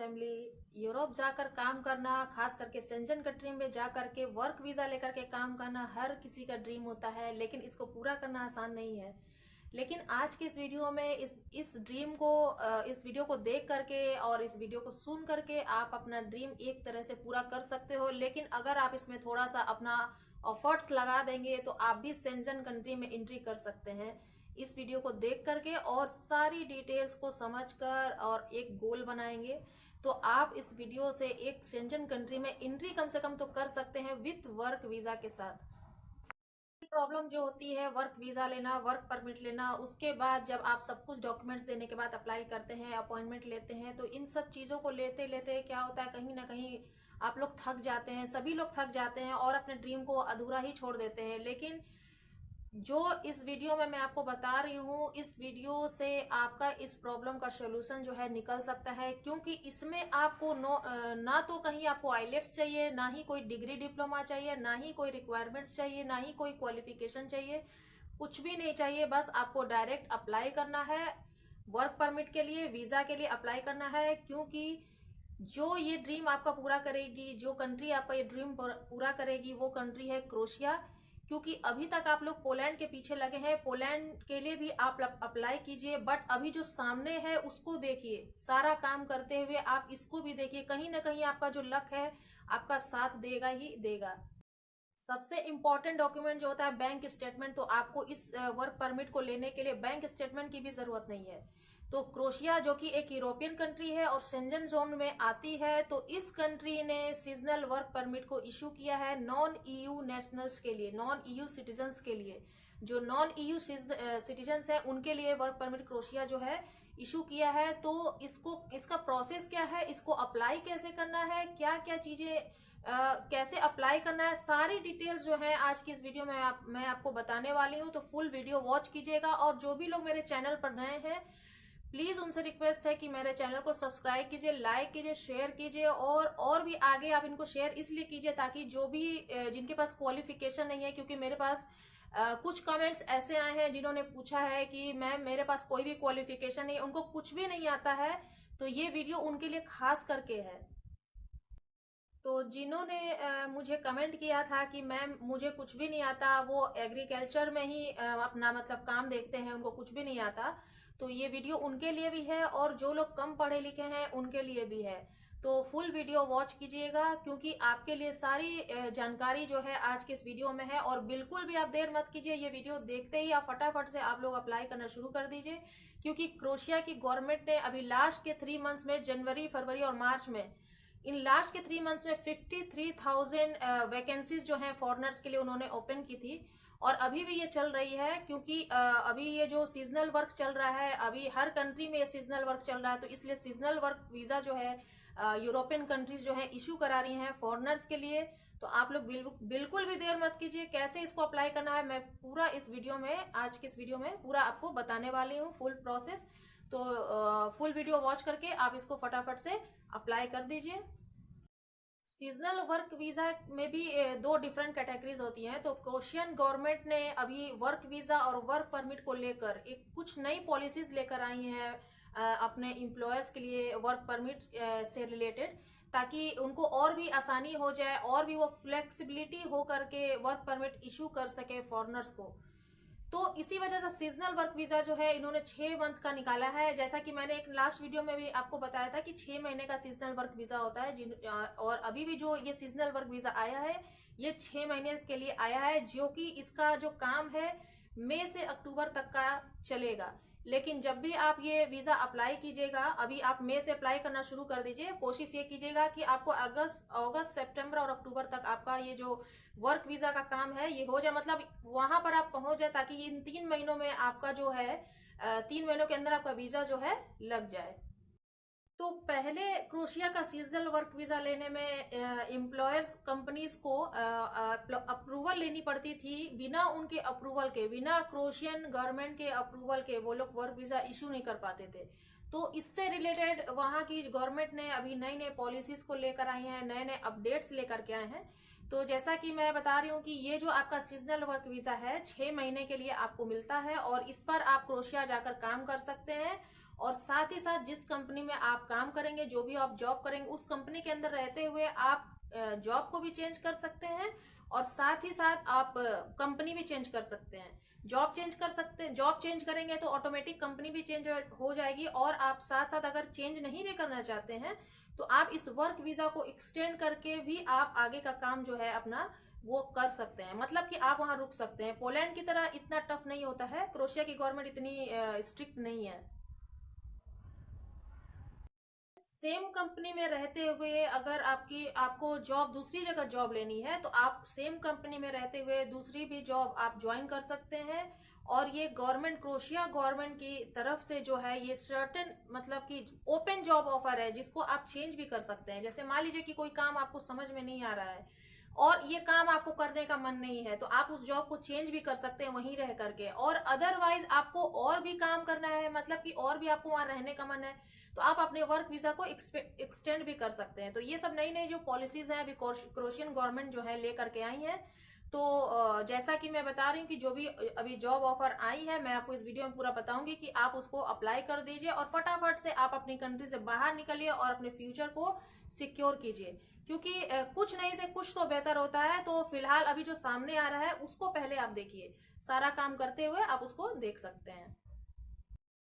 Family Europe जाकर काम करना, खास करके शेंजन कंट्री में जाकर के वर्क वीजा लेकर के काम करना हर किसी का ड्रीम होता है, लेकिन इसको पूरा करना आसान नहीं है। लेकिन आज के इस वीडियो में इस ड्रीम को इस वीडियो को देख करके और इस वीडियो को सुन करके आप अपना ड्रीम एक तरह से पूरा कर सकते हो। लेकिन अगर आप इसमें थोड़ा सा अपना एफर्ट्स लगा देंगे तो आप भी शेंजन कंट्री में एंट्री कर सकते हैं। इस वीडियो को देख करके और सारी डिटेल्स को समझकर और एक गोल बनाएंगे तो आप इस वीडियो से एक शेंजन कंट्री में एंट्री कम से कम तो कर सकते हैं विथ वर्क वीजा के साथ। प्रॉब्लम जो होती है वर्क वीजा लेना, वर्क परमिट लेना, उसके बाद जब आप सब कुछ डॉक्यूमेंट्स देने के बाद अप्लाई करते हैं, अपॉइंटमेंट लेते हैं, तो इन सब चीज़ों को लेते लेते क्या होता है, कहीं ना कहीं आप लोग थक जाते हैं, सभी लोग थक जाते हैं और अपने ड्रीम को अधूरा ही छोड़ देते हैं। लेकिन जो इस वीडियो में मैं आपको बता रही हूँ, इस वीडियो से आपका इस प्रॉब्लम का सोल्यूशन जो है निकल सकता है, क्योंकि इसमें आपको ना तो कहीं आपको आईलेट्स चाहिए, ना ही कोई डिग्री डिप्लोमा चाहिए, ना ही कोई रिक्वायरमेंट्स चाहिए, ना ही कोई क्वालिफिकेशन चाहिए, कुछ भी नहीं चाहिए। बस आपको डायरेक्ट अप्लाई करना है वर्क परमिट के लिए, वीजा के लिए अप्लाई करना है। क्योंकि जो ये ड्रीम आपका पूरा करेगी, जो कंट्री आपका ये ड्रीम पूरा करेगी, वो कंट्री है क्रोएशिया। क्योंकि अभी तक आप लोग पोलैंड के पीछे लगे हैं, पोलैंड के लिए भी आप अप्लाई कीजिए, बट अभी जो सामने है उसको देखिए, सारा काम करते हुए आप इसको भी देखिए, कहीं ना कहीं आपका जो लक है आपका साथ देगा ही देगा। सबसे इम्पोर्टेंट डॉक्यूमेंट जो होता है बैंक स्टेटमेंट, तो आपको इस वर्क परमिट को लेने के लिए बैंक स्टेटमेंट की भी जरूरत नहीं है। तो क्रोएशिया जो कि एक यूरोपियन कंट्री है और शेंजन जोन में आती है, तो इस कंट्री ने सीजनल वर्क परमिट को इशू किया है नॉन ईयू नेशनल्स के लिए, नॉन ईयू सिटीजन्स के लिए। जो नॉन ईयू सिटीजन्स हैं उनके लिए वर्क परमिट क्रोएशिया जो है इशू किया है। तो इसका प्रोसेस क्या है, इसको अप्लाई कैसे करना है, क्या क्या चीजें कैसे अप्लाई करना है, सारी डिटेल्स जो है आज की इस वीडियो में मैं आपको बताने वाली हूँ। तो फुल वीडियो वॉच कीजिएगा। और जो भी लोग मेरे चैनल पर नए हैं, प्लीज उनसे रिक्वेस्ट है कि मेरे चैनल को सब्सक्राइब कीजिए, लाइक कीजिए, शेयर कीजिए, और भी आगे आप इनको शेयर इसलिए कीजिए ताकि जो भी जिनके पास क्वालिफिकेशन नहीं है, क्योंकि मेरे पास कुछ कमेंट्स ऐसे आए हैं जिन्होंने पूछा है कि मैम मेरे पास कोई भी क्वालिफिकेशन नहीं, उनको कुछ भी नहीं आता है, तो ये वीडियो उनके लिए खास करके है। तो जिन्होंने मुझे कमेंट किया था कि मैम मुझे कुछ भी नहीं आता, वो एग्रीकल्चर में ही अपना मतलब काम देखते हैं, उनको कुछ भी नहीं आता, तो ये वीडियो उनके लिए भी है, और जो लोग कम पढ़े लिखे हैं उनके लिए भी है। तो फुल वीडियो वॉच कीजिएगा, क्योंकि आपके लिए सारी जानकारी जो है आज के इस वीडियो में है। और बिल्कुल भी आप देर मत कीजिए, ये वीडियो देखते ही आप फटाफट से आप लोग अप्लाई करना शुरू कर दीजिए। क्योंकि क्रोएशिया की गवर्नमेंट ने अभी लास्ट के 3 मंथ्स में, जनवरी, फरवरी और मार्च में, इन लास्ट के 3 मंथ्स में 53,000 वैकेंसीज जो हैं फॉरेनर्स के लिए उन्होंने ओपन की थी। और अभी भी ये चल रही है, क्योंकि अभी ये जो सीजनल वर्क चल रहा है, अभी हर कंट्री में ये सीजनल वर्क चल रहा है, तो इसलिए सीजनल वर्क वीजा जो है यूरोपियन कंट्रीज जो है इशू करा रही हैं फॉरेनर्स के लिए। तो आप लोग बिल्कुल भी देर मत कीजिए, कैसे इसको अप्लाई करना है मैं पूरा इस वीडियो में, आज के इस वीडियो में पूरा आपको बताने वाली हूँ, फुल प्रोसेस। तो फुल वीडियो वॉच करके आप इसको फटाफट से अप्लाई कर दीजिए। सीजनल वर्क वीजा में भी 2 डिफरेंट कैटेगरीज होती हैं। तो क्रोएशियन गवर्नमेंट ने अभी वर्क वीजा और वर्क परमिट को लेकर एक कुछ नई पॉलिसीज लेकर आई हैं अपने एम्प्लॉयर्स के लिए वर्क परमिट से रिलेटेड, ताकि उनको और भी आसानी हो जाए और भी वो फ्लेक्सिबिलिटी हो करके वर्क परमिट इशू कर सके फॉरेनर्स को। तो इसी वजह से सीजनल वर्क वीजा जो है इन्होंने 6 मंथ का निकाला है। जैसा कि मैंने एक लास्ट वीडियो में भी आपको बताया था कि 6 महीने का सीजनल वर्क वीजा होता है, और अभी भी जो ये सीजनल वर्क वीजा आया है ये 6 महीने के लिए आया है, जो कि इसका जो काम है मई से अक्टूबर तक का चलेगा। लेकिन जब भी आप ये वीजा अप्लाई कीजिएगा, अभी आप मई से अप्लाई करना शुरू कर दीजिए, कोशिश ये कीजिएगा कि आपको अगस्त, सितंबर और अक्टूबर तक आपका ये जो वर्क वीजा का काम है ये हो जाए, मतलब वहां पर आप पहुंच जाए, ताकि इन 3 महीनों में आपका जो है 3 महीनों के अंदर आपका वीजा जो है लग जाए। तो पहले क्रोएशिया का सीजनल वर्क वीजा लेने में एम्प्लॉयर्स कंपनीज को अप्रूवल लेनी पड़ती थी। बिना उनके अप्रूवल के, बिना क्रोएशियन गवर्नमेंट के अप्रूवल के वो लोग वर्क वीजा इशू नहीं कर पाते थे। तो इससे रिलेटेड वहां की गवर्नमेंट ने अभी नई नई पॉलिसीज को लेकर आई हैं, नए नए अपडेट्स लेकर के आए हैं। तो जैसा कि मैं बता रही हूँ कि ये जो आपका सीजनल वर्क वीजा है 6 महीने के लिए आपको मिलता है, और इस पर आप क्रोएशिया जाकर काम कर सकते हैं। और साथ ही साथ जिस कंपनी में आप काम करेंगे, जो भी आप जॉब करेंगे, उस कंपनी के अंदर रहते हुए आप जॉब को भी चेंज कर सकते हैं और साथ ही साथ आप कंपनी भी चेंज कर सकते हैं। जॉब चेंज करेंगे तो ऑटोमेटिक कंपनी भी चेंज हो जाएगी। और आप साथ साथ अगर चेंज नहीं भी करना चाहते हैं तो आप इस वर्क वीजा को एक्सटेंड करके भी आप आगे का काम जो है अपना वो कर सकते हैं, मतलब कि आप वहां रुक सकते हैं। पोलैंड की तरह इतना टफ नहीं होता है, क्रोएशिया की गवर्नमेंट इतनी स्ट्रिक्ट नहीं है। सेम कंपनी में रहते हुए अगर आपको जॉब दूसरी जगह जॉब लेनी है तो आप सेम कंपनी में रहते हुए दूसरी भी जॉब आप ज्वाइन कर सकते हैं। और ये गवर्नमेंट, क्रोएशिया गवर्नमेंट की तरफ से जो है ये सर्टेन मतलब कि ओपन जॉब ऑफर है जिसको आप चेंज भी कर सकते हैं। जैसे मान लीजिए कि कोई काम आपको समझ में नहीं आ रहा है और ये काम आपको करने का मन नहीं है तो आप उस जॉब को चेंज भी कर सकते हैं वहीं रह करके। और अदरवाइज आपको और भी काम करना है, मतलब कि और भी आपको वहां रहने का मन है तो आप अपने वर्क वीजा को एक्सटेंड भी कर सकते हैं। तो ये सब नई नई जो पॉलिसीज हैं अभी क्रोएशियन गवर्नमेंट जो है लेकर के आई है। तो जैसा कि मैं बता रही हूँ कि जो भी अभी जॉब ऑफर आई है मैं आपको इस वीडियो में पूरा बताऊंगी कि आप उसको अप्लाई कर दीजिए और फटाफट से आप अपनी कंट्री से बाहर निकलिए और अपने फ्यूचर को सिक्योर कीजिए। क्योंकि कुछ नहीं से कुछ तो बेहतर होता है। तो फिलहाल अभी जो सामने आ रहा है उसको पहले आप देखिए, सारा काम करते हुए आप उसको देख सकते हैं।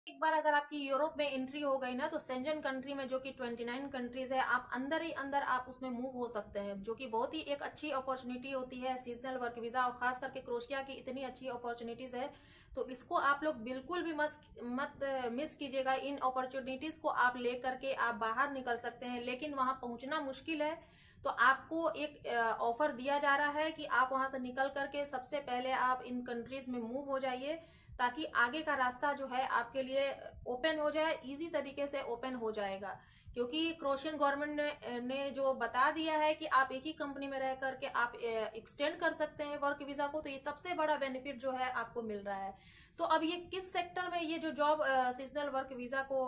एक बार अगर आपकी यूरोप में एंट्री हो गई ना तो सेंजन कंट्री में जो कि 29 कंट्रीज है, आप अंदर ही अंदर आप उसमें मूव हो सकते हैं, जो कि बहुत ही एक अच्छी अपॉर्चुनिटी होती है सीजनल वर्क वीजा। और खास करके क्रोएशिया की इतनी अच्छी अपॉर्चुनिटीज है तो इसको आप लोग बिल्कुल भी मत मिस कीजिएगा। इन अपॉर्चुनिटीज को आप ले करके आप बाहर निकल सकते हैं, लेकिन वहां पहुंचना मुश्किल है। तो आपको एक ऑफर दिया जा रहा है कि आप वहां से निकल करके सबसे पहले आप इन कंट्रीज में मूव हो जाइए ताकि आगे का रास्ता जो है आपके लिए ओपन हो जाए, इजी तरीके से ओपन हो जाएगा। क्योंकि क्रोएशियन गवर्नमेंट ने जो बता दिया है कि आप एक ही कंपनी में रह करके आप एक्सटेंड कर सकते हैं वर्क वीजा को, तो ये सबसे बड़ा बेनिफिट जो है आपको मिल रहा है। तो अब ये किस सेक्टर में ये जो जॉब सीजनल वर्क वीजा को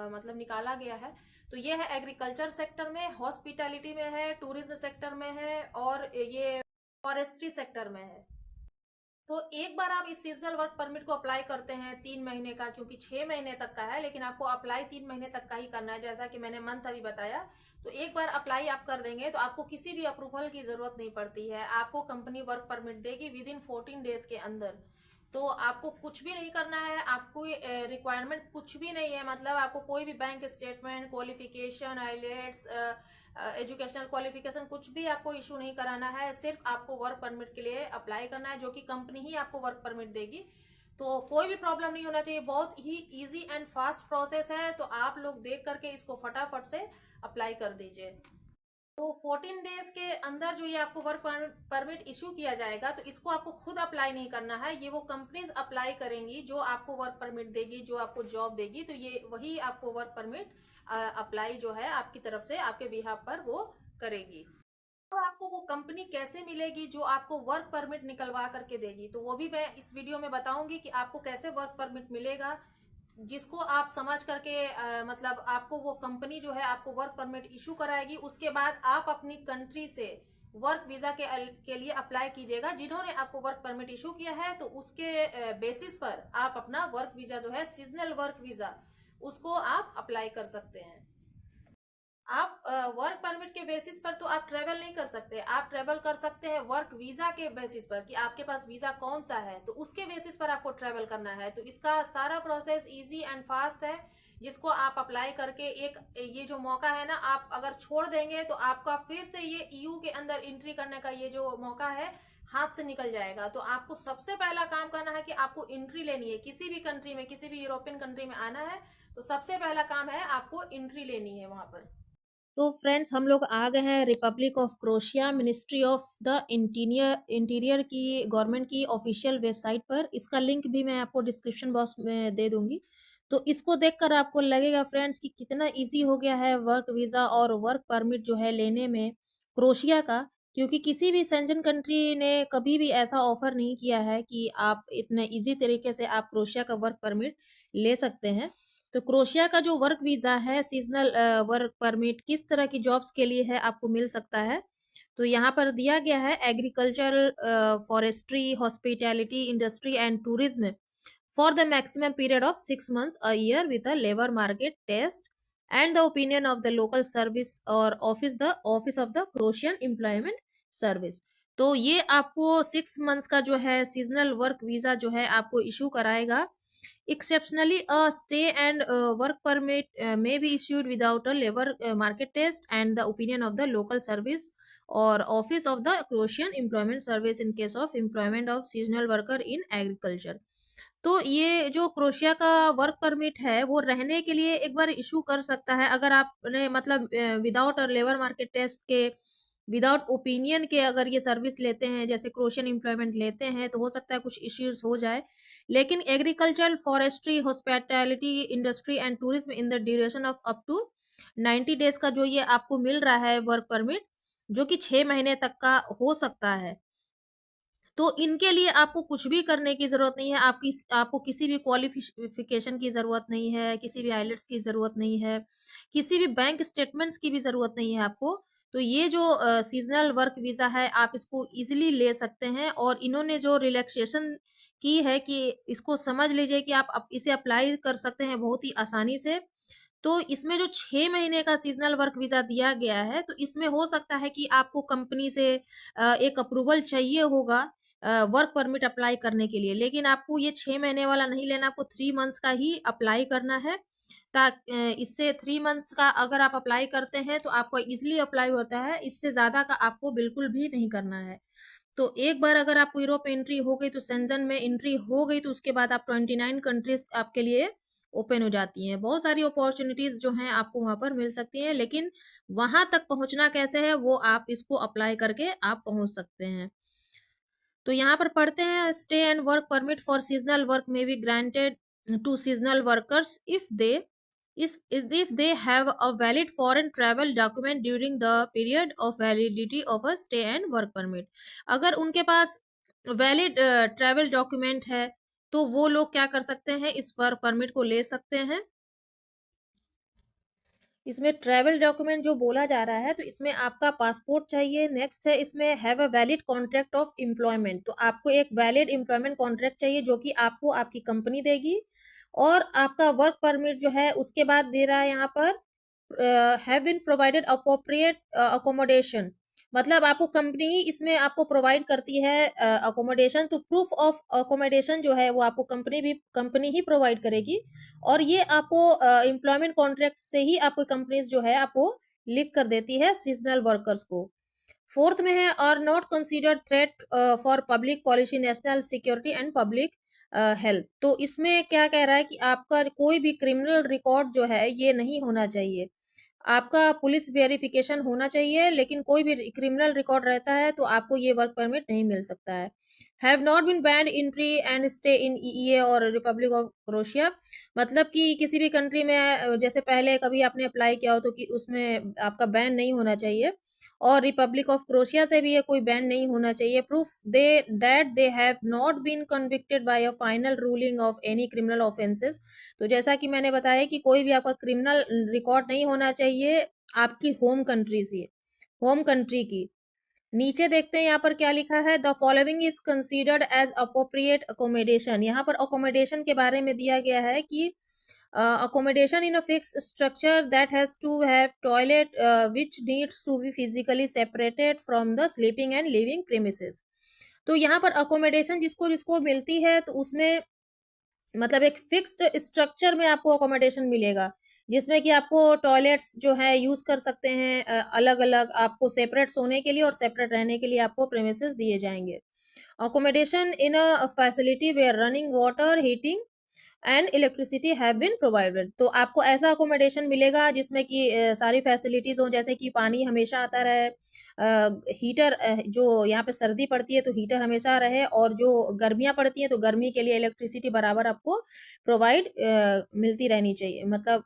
मतलब निकाला गया है, तो ये है एग्रीकल्चर सेक्टर में, हॉस्पिटैलिटी में है, टूरिज्म सेक्टर में है और ये फॉरेस्ट्री सेक्टर में है। तो एक बार आप इस सीजनल वर्क परमिट को अप्लाई करते हैं 3 महीने का, क्योंकि 6 महीने तक का है लेकिन आपको अप्लाई 3 महीने तक का ही करना है, जैसा कि मैंने मंथ अभी बताया। तो एक बार अप्लाई आप कर देंगे तो आपको किसी भी अप्रूवल की जरूरत नहीं पड़ती है। आपको कंपनी वर्क परमिट देगी विद इन 14 डेज के अंदर। तो आपको कुछ भी नहीं करना है, आपको रिक्वायरमेंट कुछ भी नहीं है, मतलब आपको कोई भी bank statement, qualification, IELTS, educational qualification कुछ भी आपको इशू नहीं कराना है। सिर्फ आपको वर्क परमिट के लिए अप्लाई करना है, जो कि कंपनी ही आपको वर्क परमिट देगी। तो कोई भी प्रॉब्लम नहीं होना चाहिए, बहुत ही इजी एंड फास्ट प्रोसेस है। तो आप लोग देख करके इसको फटाफट से अप्लाई कर दीजिए। तो 14 डेज के अंदर जो ये आपको वर्क परमिट इशू किया जाएगा तो इसको आपको खुद अप्लाई नहीं करना है, ये वो कंपनीज अप्लाई करेंगी जो आपको वर्क परमिट देगी, जो आपको जॉब देगी। तो ये वही आपको वर्क परमिट अप्लाई जो है आपकी तरफ से आपके बिहाफ पर वो करेगी। तो आपको वो कंपनी कैसे मिलेगी जो आपको वर्क परमिट निकलवा करके देगी, तो वो भी मैं इस वीडियो में बताऊंगी कि आपको कैसे वर्क परमिट मिलेगा, जिसको आप समझ करके मतलब आपको वो कंपनी जो है आपको वर्क परमिट इशू कराएगी। उसके बाद आप अपनी कंट्री से वर्क वीजा के लिए अप्लाई कीजिएगा। जिन्होंने आपको वर्क परमिट इशू किया है तो उसके बेसिस पर आप अपना वर्क वीजा जो है सीजनल वर्क वीजा उसको आप अप्लाई कर सकते हैं। आप वर्क परमिट के बेसिस पर तो आप ट्रेवल नहीं कर सकते, आप ट्रेवल कर सकते हैं वर्क वीजा के बेसिस पर कि आपके पास वीजा कौन सा है, तो उसके बेसिस पर आपको ट्रेवल करना है। तो इसका सारा प्रोसेस इजी एंड फास्ट है, जिसको आप अप्लाई करके एक ये जो मौका है ना आप अगर छोड़ देंगे तो आपका फिर से ये ईयू के अंदर एंट्री करने का ये जो मौका है हाथ से निकल जाएगा। तो आपको सबसे पहला काम करना है कि आपको एंट्री लेनी है किसी भी कंट्री में, किसी भी यूरोपियन कंट्री में आना है तो सबसे पहला काम है आपको एंट्री लेनी है वहां पर। तो फ्रेंड्स हम लोग आ गए हैं Republic of Croatia ministry of the interior की गवर्नमेंट की ऑफिशियल वेबसाइट पर। इसका लिंक भी मैं आपको डिस्क्रिप्शन बॉक्स में दे दूंगी। तो इसको देखकर आपको लगेगा फ्रेंड्स कि कितना इजी हो गया है वर्क वीज़ा और वर्क परमिट जो है लेने में क्रोएशिया का। क्योंकि किसी भी सेंजन कंट्री ने कभी भी ऐसा ऑफर नहीं किया है कि आप इतने इजी तरीके से आप क्रोएशिया का वर्क परमिट ले सकते हैं। तो क्रोएशिया का जो वर्क वीज़ा है सीजनल वर्क परमिट किस तरह की जॉब्स के लिए है आपको मिल सकता है, तो यहाँ पर दिया गया है agricultural, forestry, hospitality, industry and tourism for the maximum period of 6 months a year with a labor market test and the opinion of the local service or office of the Croatian employment service। तो ये आपको 6 months का जो है seasonal work visa जो है आपको issue कराएगा। Exceptionally, a stay and work permit may be issued without a labor market test and the opinion of the local service or office of the Croatian employment service in case of employment of seasonal worker in agriculture। तो ये जो crochet का work permit है वो रहने के लिए एक बार इशू कर सकता है अगर आपने मतलब विदाउट लेबर मार्केट टेस्ट के विदाउट ओपिनियन के अगर ये सर्विस लेते हैं जैसे क्रोशियन एम्प्लॉयमेंट लेते हैं तो हो सकता है कुछ इश्यूज हो जाए। लेकिन agriculture forestry hospitality industry and tourism in the duration of up to 90 days का जो ये आपको मिल रहा है वर्क परमिट जो कि 6 महीने तक का हो सकता है। तो इनके लिए आपको कुछ भी करने की ज़रूरत नहीं है, आपको किसी भी क्वालिफ़िकेशन की ज़रूरत नहीं है, किसी भी आइलेट्स की ज़रूरत नहीं है, किसी भी बैंक स्टेटमेंट्स की भी ज़रूरत नहीं है आपको। तो ये जो सीज़नल वर्क वीज़ा है, आप इसको ईज़िली ले सकते हैं और इन्होंने जो रिलैक्सेशन की है कि इसको समझ लीजिए कि आप इसे अप्लाई कर सकते हैं बहुत ही आसानी से। तो इसमें जो 6 महीने का सीज़नल वर्क वीज़ा दिया गया है, तो इसमें हो सकता है कि आपको कंपनी से एक अप्रूवल चाहिए होगा वर्क परमिट अप्लाई करने के लिए। लेकिन आपको ये 6 महीने वाला नहीं लेना, आपको 3 मंथ्स का ही अप्लाई करना है। इससे 3 मंथ्स का अगर आप अप्लाई करते हैं, तो आपको ईज़िली अप्लाई होता है, इससे ज़्यादा का आपको बिल्कुल भी नहीं करना है। तो एक बार अगर आपको यूरोप एंट्री हो गई, तो शेंज़न में एंट्री हो गई, तो उसके बाद आप 29 कंट्रीज़ आपके लिए ओपन हो जाती हैं। बहुत सारी अपॉर्च्युनिटीज़ जो हैं आपको वहाँ पर मिल सकती हैं, लेकिन वहाँ तक पहुँचना कैसे है, वो आप इसको अप्लाई करके आप पहुँच सकते हैं। तो यहाँ पर पढ़ते हैं stay and work permit for seasonal work में be granted to seasonal workers if they have a valid foreign travel document during the period of validity of a stay and work permit। अगर उनके पास valid travel document है तो वो लोग क्या कर सकते हैं, इस वर्क परमिट को ले सकते हैं। इसमें ट्रैवल डॉक्यूमेंट जो बोला जा रहा है तो इसमें आपका पासपोर्ट चाहिए। नेक्स्ट है इसमें have a valid contract of employment, तो आपको एक वैलिड एम्प्लॉयमेंट कॉन्ट्रैक्ट चाहिए जो कि आपको आपकी कंपनी देगी। और आपका वर्क परमिट जो है उसके बाद दे रहा है यहाँ पर have been provided appropriate accommodation, मतलब आपको कंपनी ही इसमें आपको प्रोवाइड करती है अकोमोडेशन। तो प्रूफ ऑफ अकोमोडेशन जो है वो आपको कंपनी ही प्रोवाइड करेगी और ये आपको एम्प्लॉयमेंट कॉन्ट्रैक्ट से ही आपको कंपनीज जो है आपको लिख कर देती है सीजनल वर्कर्स को। फोर्थ में है are not considered threat for public policy national security and public health. तो इसमें क्या कह रहा है कि आपका कोई भी क्रिमिनल रिकॉर्ड जो है ये नहीं होना चाहिए। आपका पुलिस वेरिफिकेशन होना चाहिए, लेकिन कोई भी क्रिमिनल रिकॉर्ड रहता है तो आपको ये वर्क परमिट नहीं मिल सकता है। Have not been banned entry and stay in EEA or republic of crochet, मतलब कि किसी भी कंट्री में जैसे पहले कभी आपने अप्लाई किया हो तो कि उसमें आपका बैन नहीं होना चाहिए और रिपब्लिक ऑफ क्रोशिया से भी ये कोई बैन नहीं होना चाहिए। Proof they have not been convicted by a final ruling of any criminal offences. तो जैसा कि मैंने बताया कि कोई भी आपका क्रिमिनल रिकॉर्ड नहीं होना चाहिए आपकी होम कंट्री की। नीचे देखते हैं यहाँ पर क्या लिखा है, the following is considered age appropriate accommodation. यहाँ पर अकोमोडेशन के बारे में दिया गया है कि accommodation in a fixed structure that has to have toilet which needs to be physically separated from the sleeping and living premises। तो यहाँ पर अकोमोडेशन जिसको जिसको मिलती है तो उसमें मतलब एक फिक्स्ड स्ट्रक्चर में आपको अकोमोडेशन मिलेगा जिसमें कि आपको टॉयलेट्स जो है यूज कर सकते हैं अलग अलग, आपको सेपरेट सोने के लिए और सेपरेट रहने के लिए आपको प्रेमिसेस दिए जाएंगे। Accommodation in a facility where running water heating and electricity have been provided. तो आपको ऐसा अकोमोडेशन मिलेगा जिसमें कि सारी फैसिलिटीज हो, जैसे कि पानी हमेशा आता रहे, हीटर जो यहाँ पे सर्दी पड़ती है तो हीटर हमेशा रहे और जो गर्मियाँ पड़ती हैं तो गर्मी के लिए इलेक्ट्रिसिटी बराबर आपको प्रोवाइड मिलती रहनी चाहिए, मतलब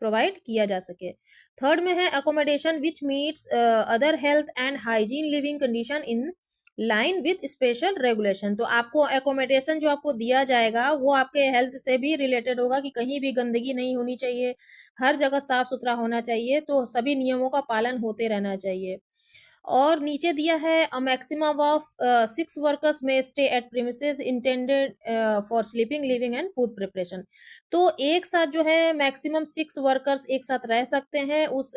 प्रोवाइड किया जा सके। थर्ड में है accommodation which meets other health and hygiene living condition in line with special regulation. तो आपको एकोमोडेशन जो आपको दिया जाएगा वो आपके हेल्थ से भी रिलेटेड होगा कि कहीं भी गंदगी नहीं होनी चाहिए, हर जगह साफ सुथरा होना चाहिए, तो सभी नियमों का पालन होते रहना चाहिए। और नीचे दिया है अ मैक्सिमम ऑफ 6 वर्कर्स में stay at premises intended for sleeping, living and food preparation. तो एक साथ जो है मैक्सिमम 6 वर्कर्स एक साथ रह सकते हैं उस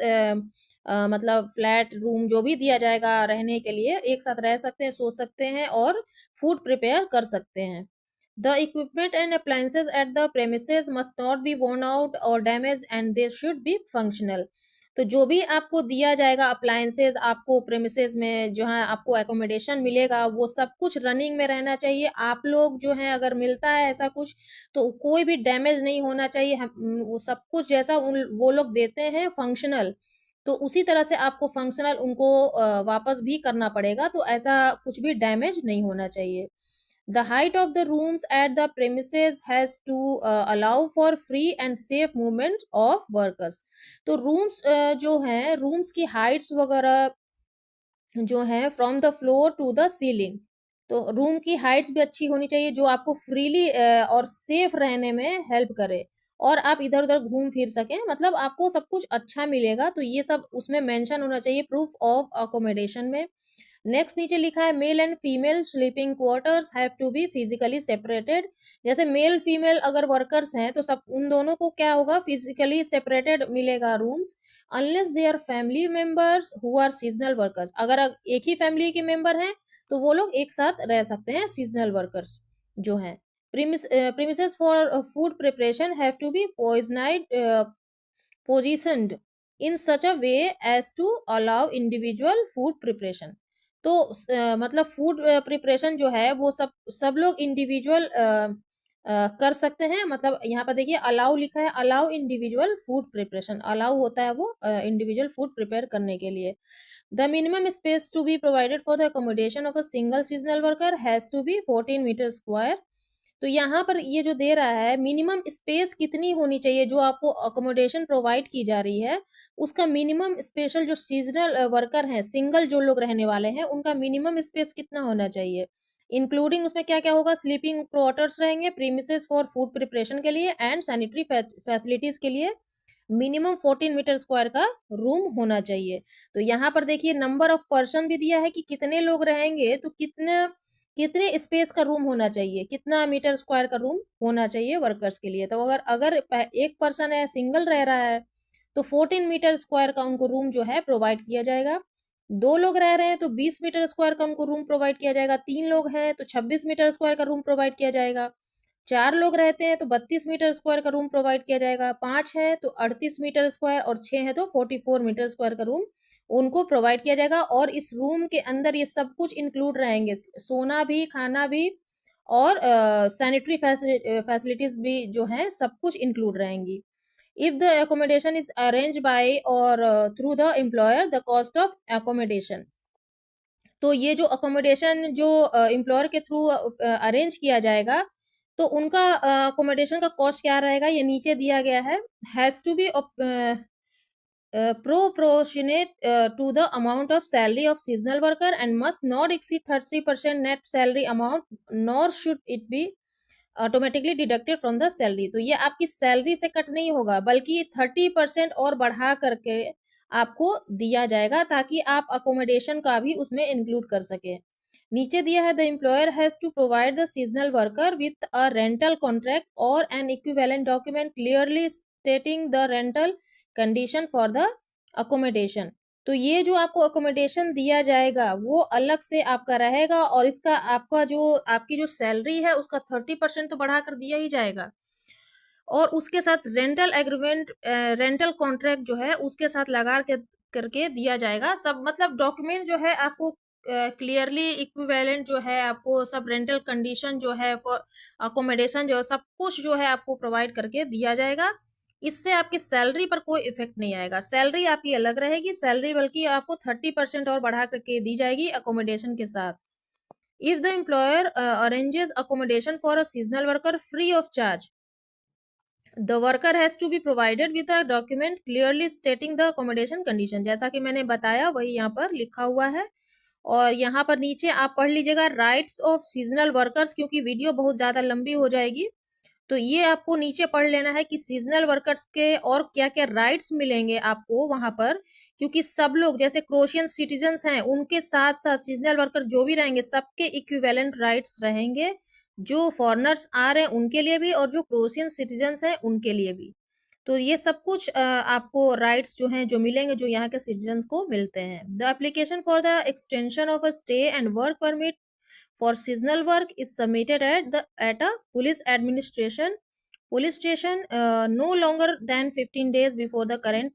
मतलब फ्लैट रूम जो भी दिया जाएगा रहने के लिए, एक साथ रह सकते हैं, सो सकते हैं और फूड प्रिपेयर कर सकते हैं। The equipment and appliances at the premises must not be worn out or damaged and they should be functional। तो जो भी आपको दिया जाएगा अप्लायंसेस आपको प्रेमिसेस में जो है आपको एकोमोडेशन मिलेगा वो सब कुछ रनिंग में रहना चाहिए। आप लोग जो है अगर मिलता है ऐसा कुछ तो कोई भी डैमेज नहीं होना चाहिए। वो सब कुछ जैसा वो लोग देते हैं फंक्शनल, तो उसी तरह से आपको फंक्शनल उनको वापस भी करना पड़ेगा। तो ऐसा कुछ भी डैमेज नहीं होना चाहिए। The height of the rooms at the premises has to allow for free and safe movement of workers। तो रूम्स जो हैं रूम्स की हाइट्स वगैरह जो है from the floor to the ceiling, तो रूम की हाइट्स भी अच्छी होनी चाहिए जो आपको फ्रीली और सेफ रहने में हेल्प करे और आप इधर उधर घूम फिर सकें, मतलब आपको सब कुछ अच्छा मिलेगा। तो ये सब उसमें मेंशन होना चाहिए प्रूफ ऑफ अकोमोडेशन में। नेक्स्ट नीचे लिखा है male and female sleeping quarters have to be physically separated. जैसे मेल फीमेल अगर वर्कर्स हैं तो सब उन दोनों को क्या होगा, फिजिकली सेपरेटेड मिलेगा rooms. Unless they are family members who are seasonal workers, अगर एक ही फैमिली के मेंबर हैं तो वो लोग एक साथ रह सकते हैं, सीजनल वर्कर्स जो हैं। Premises for food preparation have to be positioned in such a way as to allow individual food preparation। तो मतलब फूड प्रिपरेशन जो है वो सब सब लोग इंडिविजुअल कर सकते हैं। मतलब यहाँ पर देखिए अलाउ लिखा है, allow individual food preparation, allow होता है वो इंडिविजुअल फूड प्रिपेयर करने के लिए। The minimum space to be provided for the accommodation of a single seasonal worker has to be 14 metre square. तो यहाँ पर ये जो दे रहा है मिनिमम स्पेस कितनी होनी चाहिए, जो आपको अकोमोडेशन प्रोवाइड की जा रही है उसका मिनिमम स्पेशल जो सीजनल वर्कर हैं सिंगल जो लोग रहने वाले हैं उनका मिनिमम स्पेस कितना होना चाहिए, इंक्लूडिंग उसमें क्या क्या होगा, स्लीपिंग क्वार्टर्स रहेंगे, प्रीमिसेस फॉर फूड प्रिपरेशन के लिए एंड सैनिटरी फैसिलिटीज के लिए मिनिमम 14 मीटर स्क्वायर का रूम होना चाहिए। तो यहाँ पर देखिए नंबर ऑफ पर्सन भी दिया है कि कितने लोग रहेंगे तो कितने कितने स्पेस का रूम होना चाहिए, कितना मीटर स्क्वायर का रूम होना चाहिए वर्कर्स के लिए। तो अगर अगर एक पर्सन है सिंगल रह रहा है तो 14 मीटर स्क्वायर का उनको रूम जो है प्रोवाइड किया जाएगा। 2 लोग रह रहे हैं तो 20 मीटर स्क्वायर का उनको रूम प्रोवाइड किया जाएगा। 3 लोग हैं तो 26 मीटर स्क्वायर का रूम प्रोवाइड किया जाएगा। 4 लोग रहते हैं तो 32 मीटर स्क्वायर का रूम प्रोवाइड किया जाएगा। 5 है तो 38 मीटर स्क्वायर और 6 है तो 44 मीटर स्क्वायर का रूम उनको प्रोवाइड किया जाएगा। और इस रूम के अंदर ये सब कुछ इंक्लूड रहेंगे, सोना भी, खाना भी और सैनिटरी फैसिलिटीज भी जो हैं सब कुछ इंक्लूड रहेंगी। If the accommodation is arrange by or through the employer the cost of accommodation. तो ये जो अकोमोडेशन जो एम्प्लॉयर के थ्रू अरेंज किया जाएगा तो उनका अकोमोडेशन का कॉस्ट क्या रहेगा ये नीचे दिया गया है। Has to be proportionate to the amount of salary of seasonal worker and must not exceed 30% net salary amount, nor should it be automatically deducted from the salary. तो ये आपकी सैलरी से कट नहीं होगा बल्कि 30% और बढ़ा करके आपको दिया जाएगा ताकि आप अकोमोडेशन का भी उसमें इंक्लूड कर सके। नीचे दिया है the employer has to provide the seasonal worker with a rental contract or an equivalent document clearly stating the rental condition for the accommodation. तो ये जो आपको अकोमोडेशन दिया जाएगा वो अलग से आपका रहेगा और इसका आपका जो आपकी जो सैलरी है उसका 30% तो बढ़ा कर दिया ही जाएगा और उसके साथ रेंटल एग्रीमेंट रेंटल कॉन्ट्रैक्ट जो है उसके साथ लगा के करके दिया जाएगा। सब मतलब डॉक्यूमेंट जो है आपको क्लियरली इक्विवेलेंट जो है आपको सब रेंटल कंडीशन जो है फॉर अकोमोडेशन जो सब कुछ जो है आपको प्रोवाइड करके दिया जाएगा। इससे आपकी सैलरी पर कोई इफेक्ट नहीं आएगा, सैलरी आपकी अलग रहेगी, सैलरी बल्कि आपको 30% और बढ़ा करके दी जाएगी अकोमोडेशन के साथ। If the employer arranges accommodation for a seasonal worker free of charge the worker has to be provided with a document clearly stating the accommodation condition. जैसा कि मैंने बताया वही यहाँ पर लिखा हुआ है और यहाँ पर नीचे आप पढ़ लीजिएगा राइट्स ऑफ सीजनल वर्कर्स, क्योंकि वीडियो बहुत ज्यादा लंबी हो जाएगी तो ये आपको नीचे पढ़ लेना है कि सीजनल वर्कर्स के और क्या क्या राइट्स मिलेंगे आपको वहां पर, क्योंकि सब लोग जैसे क्रोशियन सिटीजन्स हैं उनके साथ साथ सीजनल वर्कर जो भी रहेंगे सबके इक्विवेलेंट राइट्स रहेंगे, जो फॉरेनर्स आ रहे हैं उनके लिए भी और जो क्रोशियन सिटीजन्स हैं उनके लिए भी। तो ये सब कुछ आपको राइट्स जो हैं जो मिलेंगे जो यहाँ के सिटीजन्स को मिलते हैं। The application for the extension of a stay and work permit for seasonal work is submitted at a police station no longer than 15 days before the current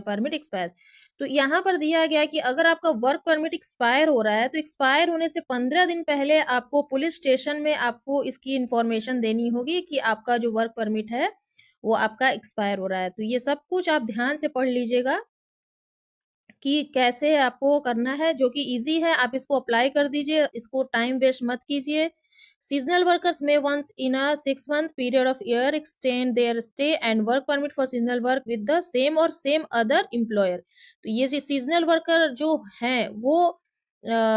permit expires। तो यहाँ पर दिया गया कि अगर आपका वर्क परमिट एक्सपायर हो रहा है तो एक्सपायर होने से 15 दिन पहले आपको पुलिस स्टेशन में आपको इसकी इंफॉर्मेशन देनी होगी कि आपका जो वर्क परमिट है वो आपका एक्सपायर हो रहा है। तो ये सब कुछ आप ध्यान से पढ़ लीजिएगा कि कैसे आपको करना है, जो कि ईज़ी है, आप इसको अप्लाई कर दीजिए, इसको टाइम वेस्ट मत कीजिए। सीज़नल वर्कर्स में once in a 6 month period of year extend their stay and work permit for seasonal work with the same or same other employer. तो ये सीज़नल वर्कर जो हैं वो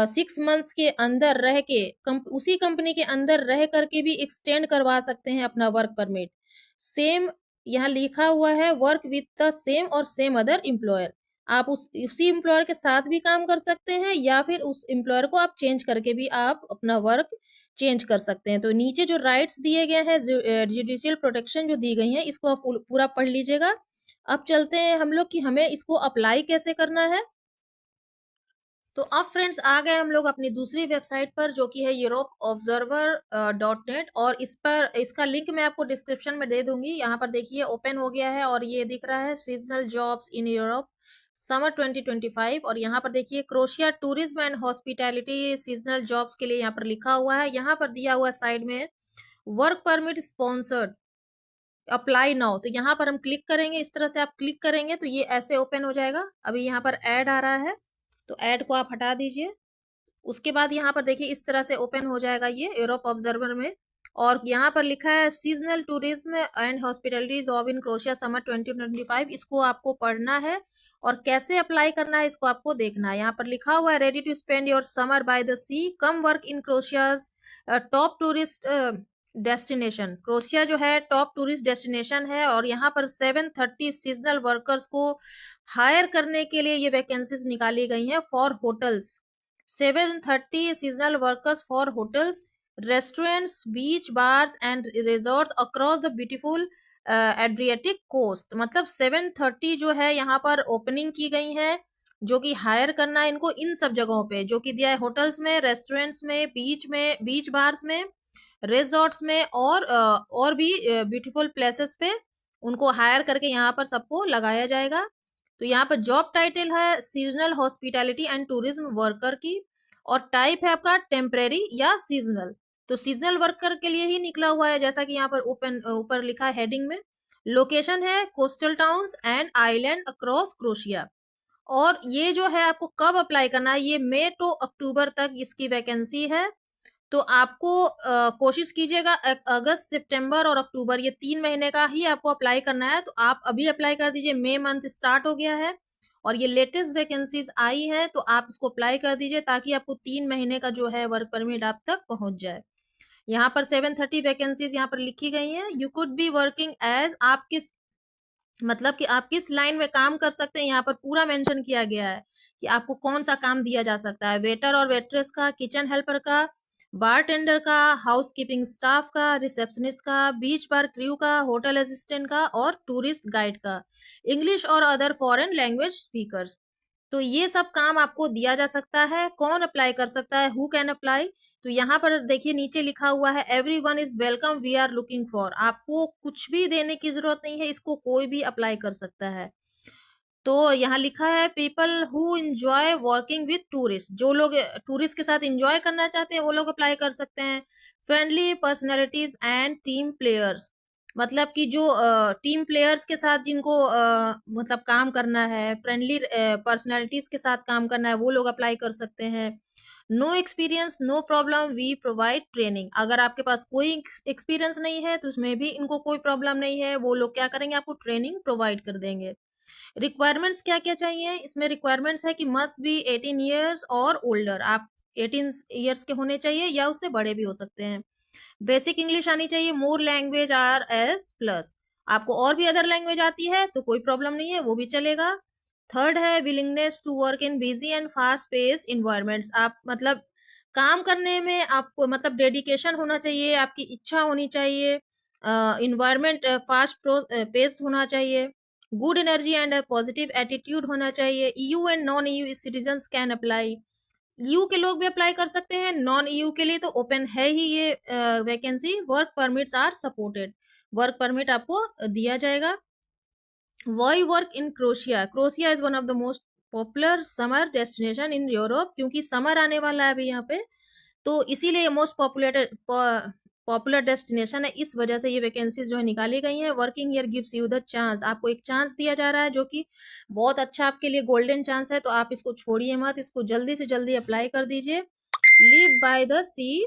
6 मंथ्स के अंदर रह के उसी कंपनी के अंदर रह करके भी एक्सटेंड करवा सकते हैं अपना वर्क परमिट। सेम यहाँ लिखा हुआ है work with the same or same other employer. आप उसी एम्प्लॉयर के साथ भी काम कर सकते हैं या फिर उस एम्प्लॉयर को आप चेंज करके भी आप अपना वर्क चेंज कर सकते हैं। तो नीचे जो राइट्स दिए गए हैं जुडिशियल प्रोटेक्शन जो दी गई हैं इसको आप पूरा पढ़ लीजिएगा। अब चलते हैं हम लोग कि हमें इसको अप्लाई कैसे करना है। तो अब फ्रेंड्स आ गए हम लोग अपनी दूसरी वेबसाइट पर जो कि है europeobserver.net और इस पर इसका लिंक मैं आपको डिस्क्रिप्शन में दे दूंगी। यहाँ पर देखिए ओपन हो गया है और ये दिख रहा है seasonal jobs in Europe summer 2025 और यहाँ पर देखिए crochet tourism and hospitality seasonal jobs के लिए यहाँ पर लिखा हुआ है। यहाँ पर दिया हुआ साइड में work permit sponsored apply now, तो यहाँ पर हम क्लिक करेंगे। इस तरह से आप क्लिक करेंगे तो ये ऐसे ओपन हो जाएगा। अभी यहाँ पर ऐड आ रहा है तो ऐड को आप हटा दीजिए। उसके बाद यहाँ पर देखिए इस तरह से ओपन हो जाएगा ये यूरोप ऑब्जर्वर में और यहाँ पर लिखा है seasonal tourism and hospitality job in crochet summer 2025। इसको आपको पढ़ना है और कैसे अप्लाई करना है इसको आपको देखना है। यहाँ पर लिखा हुआ है ready to spend your summer by the sea come work in Croatia's top tourist destination. Croatia जो है टॉप टूरिस्ट डेस्टिनेशन है और यहाँ पर 730 सीजनल वर्कर्स को हायर करने के लिए ये वैकेंसीज निकाली गई हैं for hotels. 730 seasonal workers for hotels, restaurants, beach bars and resorts across the beautiful Adriatic coast. मतलब 730 जो है यहाँ पर ओपनिंग की गई है जो कि हायर करना है इनको इन सब जगहों पे जो कि दिया है होटल्स में, रेस्टोरेंट्स में, बीच बार्स में, रिजॉर्ट्स में और भी ब्यूटीफुल प्लेसेस पे उनको हायर करके यहाँ पर सबको लगाया जाएगा। तो यहाँ पर जॉब टाइटल है seasonal hospitality and tourism worker की और टाइप है आपका टेम्परेरी या सीजनल। तो सीजनल वर्कर के लिए ही निकला हुआ है जैसा कि यहाँ पर ऊपर लिखा है हेडिंग में। लोकेशन है coastal towns and island across crochet. और ये जो है आपको कब अप्लाई करना है, ये मई टू अक्टूबर तक इसकी वैकेंसी है। तो आपको कोशिश कीजिएगा अगस्त, सितंबर और अक्टूबर ये 3 महीने का ही आपको अप्लाई करना है। तो आप अभी अप्लाई कर दीजिए, मई मंथ स्टार्ट हो गया है और ये लेटेस्ट वैकेंसीज आई हैं तो आप इसको अप्लाई कर दीजिए ताकि आपको 3 महीने का जो है वर्क परमिट आप तक पहुंच जाए। यहाँ पर 730 वैकेंसीज यहाँ पर लिखी गई हैं। You could be working as, आप किस मतलब कि आप किस लाइन में काम कर सकते हैं यहाँ पर पूरा मेंशन किया गया है कि आपको कौन सा काम दिया जा सकता है। वेटर और वेट्रेस का, किचन हेल्पर का, बारटेंडर का, हाउसकीपिंग स्टाफ का, रिसेप्शनिस्ट का, बीच बार क्रू का, होटल असिस्टेंट का और टूरिस्ट गाइड का, इंग्लिश और अदर फॉरेन लैंग्वेज स्पीकर्स। तो ये सब काम आपको दिया जा सकता है। कौन अप्लाई कर सकता है, हु कैन अप्लाई? तो यहाँ पर देखिए नीचे लिखा हुआ है everyone is welcome we are looking for. आपको कुछ भी देने की जरूरत नहीं है, इसको कोई भी अप्लाई कर सकता है। तो यहाँ लिखा है people who enjoy working with tourist, जो लोग टूरिस्ट के साथ एंजॉय करना चाहते हैं वो लोग अप्लाई कर सकते हैं। Friendly personalities and team players, मतलब कि जो टीम प्लेयर्स के साथ जिनको मतलब काम करना है, फ्रेंडली पर्सनैलिटीज के साथ काम करना है वो लोग अप्लाई कर सकते हैं। No experience no problem we provide training, अगर आपके पास कोई एक्सपीरियंस नहीं है तो उसमें भी इनको कोई प्रॉब्लम नहीं है, वो लोग क्या करेंगे आपको ट्रेनिंग प्रोवाइड कर देंगे। रिक्वायरमेंट्स क्या क्या चाहिए, इसमें रिक्वायरमेंट्स है कि मस्ट बी 18 ईयर्स और ओल्डर, आप 18 ईयर्स के होने चाहिए या उससे बड़े भी हो सकते हैं। बेसिक इंग्लिश आनी चाहिए, मोर लैंग्वेज आर एस प्लस। आपको और भी अदर लैंग्वेज आती है तो कोई प्रॉब्लम नहीं है, वो भी चलेगा। थर्ड है willingness to work in busy and fast pace environments. आप मतलब काम करने में आपको मतलब डेडिकेशन होना चाहिए, आपकी इच्छा होनी चाहिए, इन्वायरमेंट फास्ट पेस्ड होना चाहिए, good energy and positive attitude होना चाहिए। EU and non EU citizens can apply. EU के लोग भी अप्लाई कर सकते हैं, नॉन ईयू के लिए तो ओपन है ही ये vacancy. Work permits are supported, work permit आपको दिया जाएगा। Why work in Croatia. Croatia is one of the most popular summer destination in Europe, क्योंकि समर आने वाला है अभी यहाँ पे, तो इसीलिए ये मोस्ट पॉपुलर डेस्टिनेशन है। इस वजह से ये वैकेंसीज जो है निकाली गई हैं। Working year gives you the chance, आपको एक चांस दिया जा रहा है जो कि बहुत अच्छा आपके लिए गोल्डन चांस है, तो आप इसको छोड़िए मत, इसको जल्दी से जल्दी अप्लाई कर दीजिए। Live by the sea,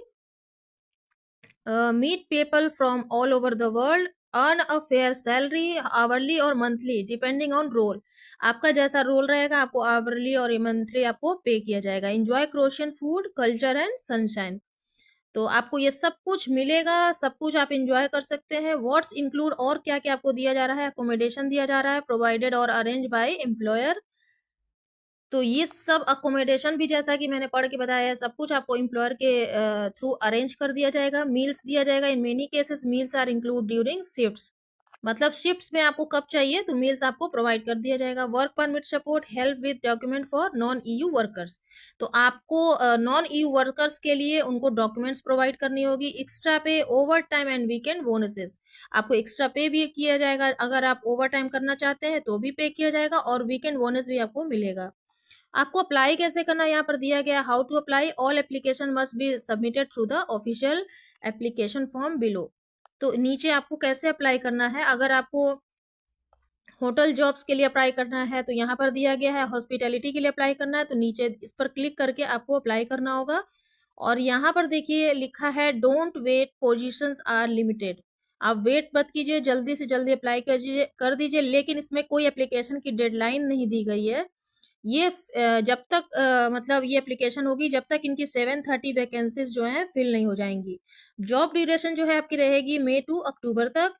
meet people from all over the world, earn a fair salary hourly or monthly depending on role. आपका जैसा रोल रहेगा आपको आवरली और मंथली आपको पे किया जाएगा। Enjoy Croatian food culture and sunshine, तो आपको ये सब कुछ मिलेगा, सब कुछ आप इंजॉय कर सकते हैं। व्हाट्स इंक्लूड, और क्या क्या आपको दिया जा रहा है, अकोमोडेशन दिया जा रहा है, प्रोवाइडेड और अरेंज बाय एम्प्लॉयर। तो ये सब अकोमोडेशन भी जैसा कि मैंने पढ़ के बताया है, सब कुछ आपको एम्प्लॉयर के थ्रू अरेंज कर दिया जाएगा। मील्स दिया जाएगा, in many cases meals are include during shifts, मतलब शिफ्ट्स में आपको कब चाहिए तो मील्स आपको प्रोवाइड कर दिया जाएगा। Work permit support help with document for non EU workers, तो आपको नॉन ईयू वर्कर्स के लिए उनको डॉक्यूमेंट्स प्रोवाइड करनी होगी। एक्स्ट्रा पे, over time and weekend bonuses, आपको एक्स्ट्रा पे भी किया जाएगा, अगर आप ओवर टाइम करना चाहते हैं तो भी पे किया जाएगा, और वीकेंड बोनस भी आपको मिलेगा। आपको अप्लाई कैसे करना यहाँ पर दिया गया, how to apply, all application must be submitted through the official application form below. तो नीचे आपको कैसे अप्लाई करना है, अगर आपको होटल जॉब्स के लिए अप्लाई करना है तो यहाँ पर दिया गया है, हॉस्पिटैलिटी के लिए अप्लाई करना है तो नीचे इस पर क्लिक करके आपको अप्लाई करना होगा। और यहाँ पर देखिए लिखा है don't wait positions are limited, आप वेट मत कीजिए, जल्दी से जल्दी अप्लाई कर दीजिए, लेकिन इसमें कोई एप्लीकेशन की डेडलाइन नहीं दी गई है। ये जब तक मतलब ये एप्लीकेशन होगी जब तक इनकी 730 वैकेंसीज जो हैं फिल नहीं हो जाएंगी। जॉब ड्यूरेशन जो है आपकी रहेगी मई टू अक्टूबर तक।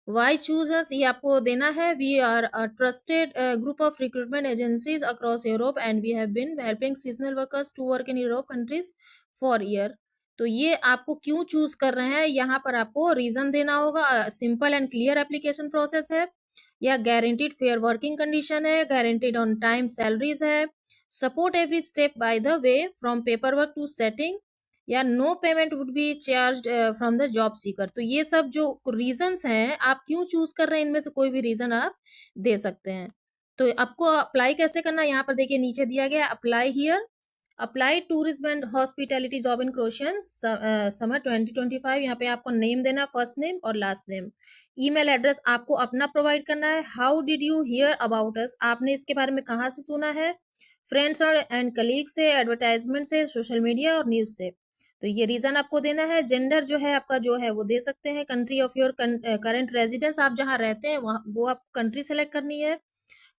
वाई चूज अस, ये आपको देना है। We are a trusted group of recruitment agencies across Europe and we have been helping seasonal workers to work in Europe countries for year. तो ये आपको क्यों चूज कर रहे हैं, यहाँ पर आपको रीजन देना होगा। Simple and clear application process है, या गारंटीड फेयर वर्किंग कंडीशन है, गारंटीड ऑन टाइम सैलरीज है, support every step by the way from paper work to setting, या no payment would be charged from the job seeker. तो ये सब जो reasons हैं आप क्यों चूज कर रहे हैं, इनमें से कोई भी रीजन आप दे सकते हैं। तो आपको अप्लाई कैसे करना है, यहाँ पर देखिए नीचे दिया गया apply here. Apply tourism and hospitality job in Croatian summer 2025। यहाँ पे आपको नेम देना, फर्स्ट नेम और लास्ट नेम। ईमेल एड्रेस आपको अपना प्रोवाइड करना है। How did you here about us, आपने इसके बारे में कहाँ से सुना है, फ्रेंड्स और एंड कलीग से, एडवर्टाइजमेंट से, सोशल मीडिया और न्यूज से। तो ये रीजन आपको देना है। जेंडर जो है आपका जो है वो दे सकते हैं। Country of your current residence, आप जहाँ रहते हैं वहाँ वो आप कंट्री सेलेक्ट करनी है।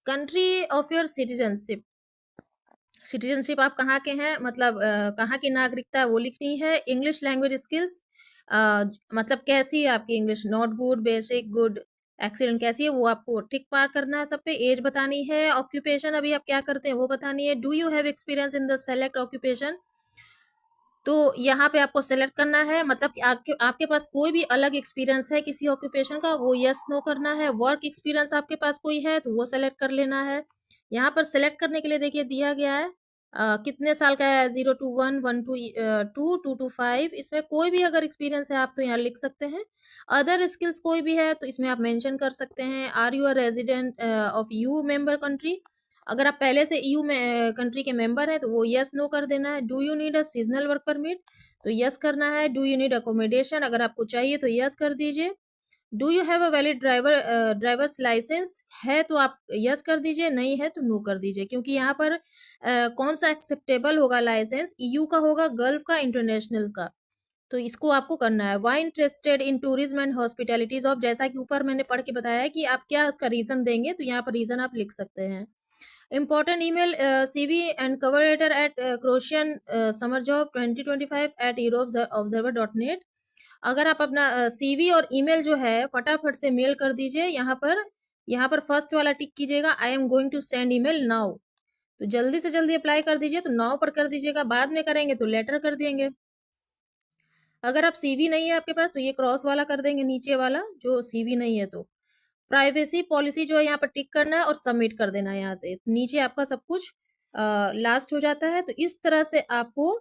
Country of your citizenship, citizenship आप कहाँ के हैं, मतलब कहाँ की नागरिकता है वो लिखनी है। इंग्लिश लैंग्वेज स्किल्स, मतलब कैसी है आपकी English, not good, basic, good, excellent कैसी है, वो आपको टिक मार्क करना है सब पे। एज बतानी है। ऑक्यूपेशन अभी आप क्या करते हैं वो बतानी है। Do you have experience in the select occupation, तो यहाँ पे आपको सेलेक्ट करना है, मतलब कि आपके पास कोई भी अलग एक्सपीरियंस है किसी ऑक्यूपेशन का, वो यस नो करना है। वर्क एक्सपीरियंस आपके पास कोई है तो वो सेलेक्ट कर लेना है। यहाँ पर सेलेक्ट करने के लिए देखिए दिया गया है कितने साल का है, 0 to 1, 1 to 2, 2 to 5। इसमें कोई भी अगर एक्सपीरियंस है आप तो यहाँ लिख सकते हैं। अदर स्किल्स कोई भी है तो इसमें आप मेंशन कर सकते हैं। Are you a resident of EU member country, अगर आप पहले से ईयू में कंट्री के मेंबर हैं तो वो यस नो कर देना है। Do you need a seasonal work permit, तो यस करना है। डू यू नीड अकोमोडेशन, अगर आपको चाहिए तो यस कर दीजिए। Do you have a valid driver's licence, है तो आप यस कर दीजिए, नहीं है तो नो कर दीजिए, क्योंकि यहाँ पर कौन सा एक्सेप्टेबल होगा लाइसेंस, ईयू का होगा, गल्फ का, इंटरनेशनल का, तो इसको आपको करना है। Why interested in tourism and hospitality job, जैसा कि ऊपर मैंने पढ़ के बताया है कि आप क्या उसका रीजन देंगे, तो यहाँ पर रीजन आप लिख सकते हैं। Important email CV and cover letter at Croatian summer job 2025 at europeobserver.net। अगर आप अपना CV और ईमेल जो है फटाफट से मेल कर दीजिए। यहाँ पर फर्स्ट वाला टिक कीजिएगा, I am going to send email now. तो जल्दी से जल्दी अप्लाई कर दीजिए। तो नाउ पर कर दीजिएगा, बाद में करेंगे तो लेटर कर देंगे। अगर आप CV नहीं है आपके पास तो ये क्रॉस वाला कर देंगे, नीचे वाला जो CV नहीं है। तो प्राइवेसी पॉलिसी जो है यहाँ पर टिक करना है और सबमिट कर देना है। यहाँ से नीचे आपका सब कुछ लास्ट हो जाता है। तो इस तरह से आपको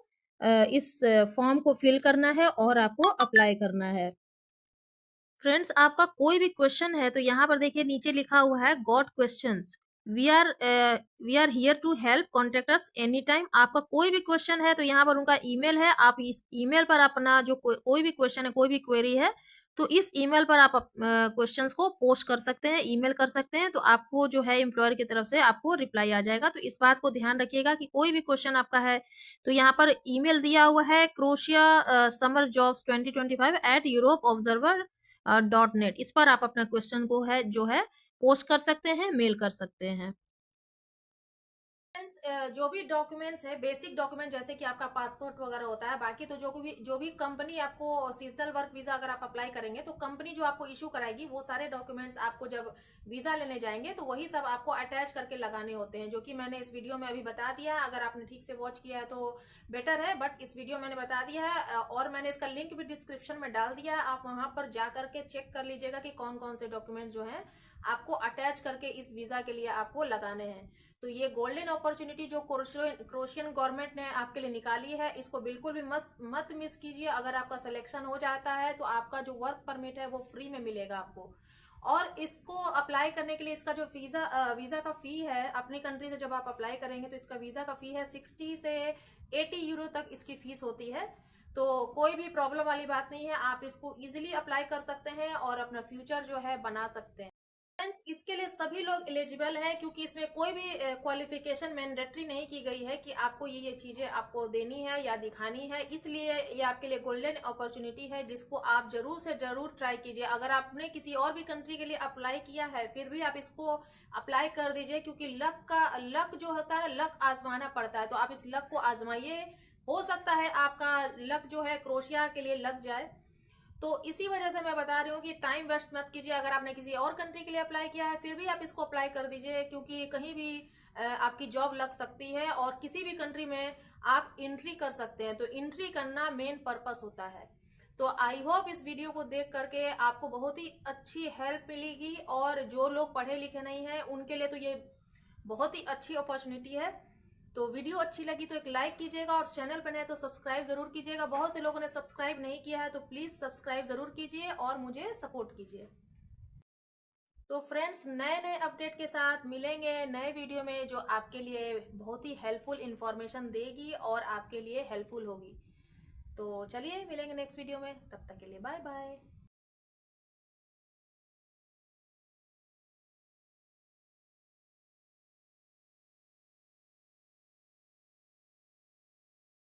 इस फॉर्म को फिल करना है और आपको अप्लाई करना है। फ्रेंड्स, आपका कोई भी क्वेश्चन है तो यहाँ पर देखिए नीचे लिखा हुआ है got questions, we are here to help, contact us any time. आपका कोई भी क्वेश्चन है तो यहाँ पर उनका ईमेल है, आप इस ईमेल पर अपना जो कोई भी क्वेश्चन है, कोई भी क्वेरी है तो इस ईमेल पर आप क्वेश्चंस को पोस्ट कर सकते हैं, ईमेल कर सकते हैं। तो आपको जो है एम्प्लॉयर की तरफ से आपको रिप्लाई आ जाएगा। तो इस बात को ध्यान रखिएगा कि कोई भी क्वेश्चन आपका है तो यहाँ पर ईमेल दिया हुआ है crochet summer jobs 2025@europeobserver .net। इस पर आप अपना क्वेश्चन को है जो है पोस्ट कर सकते हैं, मेल कर सकते हैं। जो भी डॉक्यूमेंट्स है, बेसिक डॉक्यूमेंट जैसे कि आपका पासपोर्ट वगैरह होता है, बाकी तो जो भी कंपनी आपको सीजनल वर्क वीजा अगर आप अप्लाई करेंगे तो कंपनी जो आपको इशू कराएगी वो सारे डॉक्यूमेंट्स आपको जब वीजा लेने जाएंगे तो वही सब आपको अटैच करके लगाने होते हैं, जो कि मैंने इस वीडियो में अभी बता दिया है। अगर आपने ठीक से वॉच किया है तो बेटर है, बट इस वीडियो मैंने बता दिया है और मैंने इसका लिंक भी डिस्क्रिप्शन में डाल दिया है। आप वहां पर जा करके चेक कर लीजिएगा कि कौन कौन से डॉक्यूमेंट जो है आपको अटैच करके इस वीजा के लिए आपको लगाने हैं। तो ये गोल्डन अपॉर्चुनिटी जो क्रोशियन गवर्नमेंट ने आपके लिए निकाली है, इसको बिल्कुल भी मत मिस कीजिए। अगर आपका सिलेक्शन हो जाता है तो आपका जो वर्क परमिट है वो फ्री में मिलेगा आपको। और इसको अप्लाई करने के लिए इसका जो वीजा का फी है, अपनी कंट्री से जब आप अप्लाई करेंगे तो इसका वीजा का फी है 60 से 80 यूरो तक इसकी फीस होती है। तो कोई भी प्रॉब्लम वाली बात नहीं है, आप इसको इजिली अप्लाई कर सकते हैं और अपना फ्यूचर जो है बना सकते हैं। फ्रेंड्स, इसके लिए सभी लोग एलिजिबल हैं, क्योंकि इसमें कोई भी क्वालिफिकेशन मैंडेटरी नहीं की गई है कि आपको ये चीजें आपको देनी है या दिखानी है। इसलिए ये आपके लिए गोल्डन अपॉर्चुनिटी है, जिसको आप जरूर से जरूर ट्राई कीजिए। अगर आपने किसी और भी कंट्री के लिए अप्लाई किया है फिर भी आप इसको अप्लाई कर दीजिए, क्योंकि लक जो होता है, लक आजमाना पड़ता है। तो आप इस लक को आजमाइए, हो सकता है आपका लक जो है क्रोशिया के लिए लग जाए। तो इसी वजह से मैं बता रही हूँ कि टाइम वेस्ट मत कीजिए। अगर आपने किसी और कंट्री के लिए अप्लाई किया है फिर भी आप इसको अप्लाई कर दीजिए, क्योंकि कहीं भी आपकी जॉब लग सकती है और किसी भी कंट्री में आप एंट्री कर सकते हैं। तो एंट्री करना मेन पर्पस होता है। तो आई होप इस वीडियो को देख करके आपको बहुत ही अच्छी हेल्प मिलेगी, और जो लोग पढ़े लिखे नहीं हैं उनके लिए तो ये बहुत ही अच्छी अपॉर्चुनिटी है। तो वीडियो अच्छी लगी तो एक लाइक कीजिएगा, और चैनल पर नए तो सब्सक्राइब जरूर कीजिएगा। बहुत से लोगों ने सब्सक्राइब नहीं किया है तो प्लीज सब्सक्राइब जरूर कीजिए और मुझे सपोर्ट कीजिए। तो फ्रेंड्स, नए नए अपडेट के साथ मिलेंगे नए वीडियो में, जो आपके लिए बहुत ही हेल्पफुल इंफॉर्मेशन देगी और आपके लिए हेल्पफुल होगी। तो चलिए मिलेंगे नेक्स्ट वीडियो में, तब तक के लिए बाय बाय।